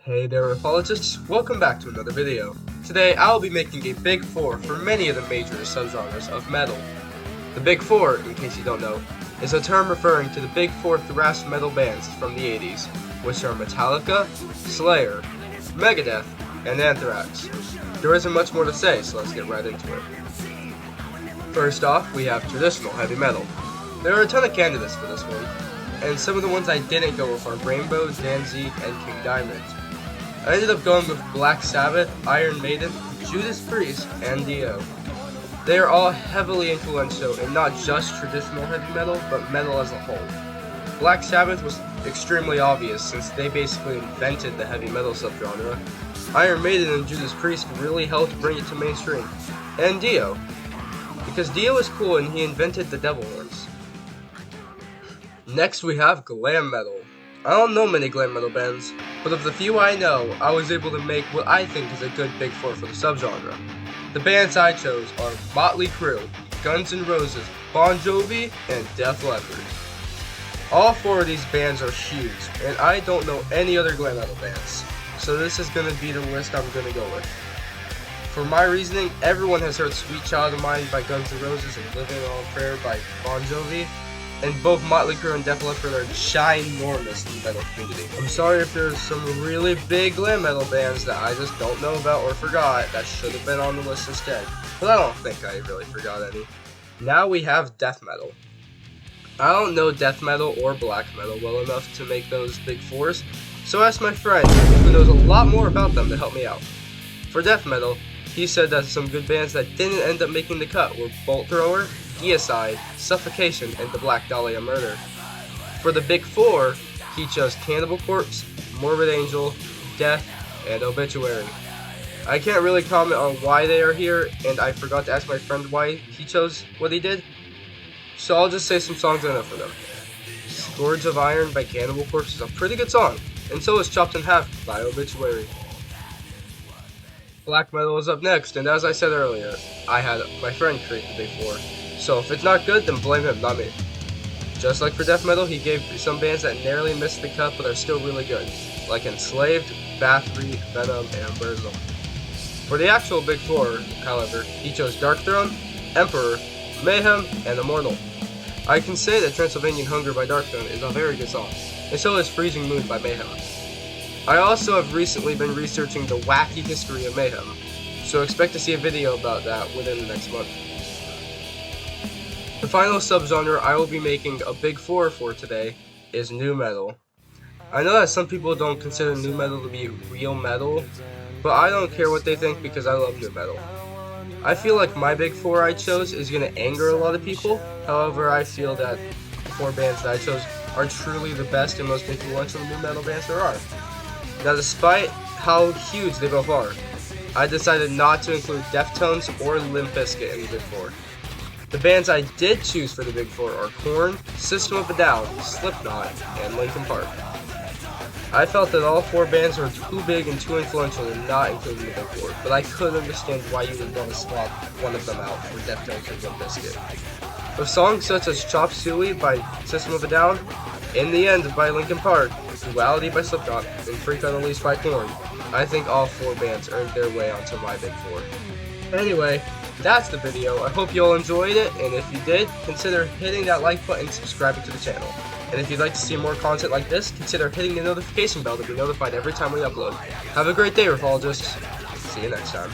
Hey there apologists, welcome back to another video. Today I'll be making a Big Four for many of the major subgenres of metal. The Big Four, in case you don't know, is a term referring to the big four thrash metal bands from the 80s, which are Metallica, Slayer, Megadeth, and Anthrax. There isn't much more to say, so let's get right into it. First off, we have traditional heavy metal. There are a ton of candidates for this one, and some of the ones I didn't go with are Rainbow, Danzig, and King Diamond. I ended up going with Black Sabbath, Iron Maiden, Judas Priest, and Dio. They are all heavily influential in not just traditional heavy metal, but metal as a whole. Black Sabbath was extremely obvious since they basically invented the heavy metal subgenre. Iron Maiden and Judas Priest really helped bring it to mainstream. And Dio, because Dio is cool and he invented the devil horns. Next we have Glam Metal. I don't know many glam metal bands, but of the few I know, I was able to make what I think is a good big four for the subgenre. The bands I chose are Motley Crue, Guns N' Roses, Bon Jovi, and Def Leppard. All four of these bands are huge, and I don't know any other glam metal bands, so this is going to be the list I'm going to go with. For my reasoning, everyone has heard Sweet Child of Mine by Guns N' Roses and Living on a Prayer by Bon Jovi. And both Motley Crue and Def Leppard are ginormous in the metal community. I'm sorry if there's some really big glam metal bands that I just don't know about or forgot that should have been on the list instead. But I don't think I really forgot any. Now we have death metal. I don't know death metal or black metal well enough to make those big fours, so I asked my friend, who knows a lot more about them, to help me out. For death metal, he said that some good bands that didn't end up making the cut were Bolt Thrower, Deicide, Suffocation, and the Black Dahlia Murder. For the Big Four, he chose Cannibal Corpse, Morbid Angel, Death, and Obituary. I can't really comment on why they are here, and I forgot to ask my friend why he chose what he did, so I'll just say some songs I know for them. Scourge of Iron by Cannibal Corpse is a pretty good song, and so is Chopped in Half by Obituary. Black metal is up next, and as I said earlier, I had my friend create the Big Four. So if it's not good, then blame him, not me. Just like for death metal, he gave some bands that narrowly missed the cut but are still really good, like Enslaved, Bathory, Venom, and Burzum. For the actual Big Four, however, he chose Darkthrone, Emperor, Mayhem, and Immortal. I can say that Transylvanian Hunger by Darkthrone is a very good song, and so is Freezing Moon by Mayhem. I also have recently been researching the wacky history of Mayhem, so expect to see a video about that within the next month. The final subgenre I will be making a big four for today is nu metal. I know that some people don't consider nu metal to be real metal, but I don't care what they think because I love nu metal. I feel like my big four I chose is going to anger a lot of people, however I feel that the four bands that I chose are truly the best and most influential nu metal bands there are. Now despite how huge they both are, I decided not to include Deftones or Limp Bizkit in the big four. The bands I did choose for the Big Four are Korn, System of a Down, Slipknot, and Linkin Park. I felt that all four bands were too big and too influential to not include in the Big Four, but I could understand why you would want to swap one of them out for Deftones or Limp Bizkit. With songs such as Chop Suey by System of a Down, In the End by Linkin Park, Duality by Slipknot, and Freak on the Leash by Korn, I think all four bands earned their way onto my Big Four. Anyway, that's the video. I hope you all enjoyed it, and if you did, consider hitting that like button and subscribing to the channel. And if you'd like to see more content like this, consider hitting the notification bell to be notified every time we upload. Have a great day, Refologists. See you next time.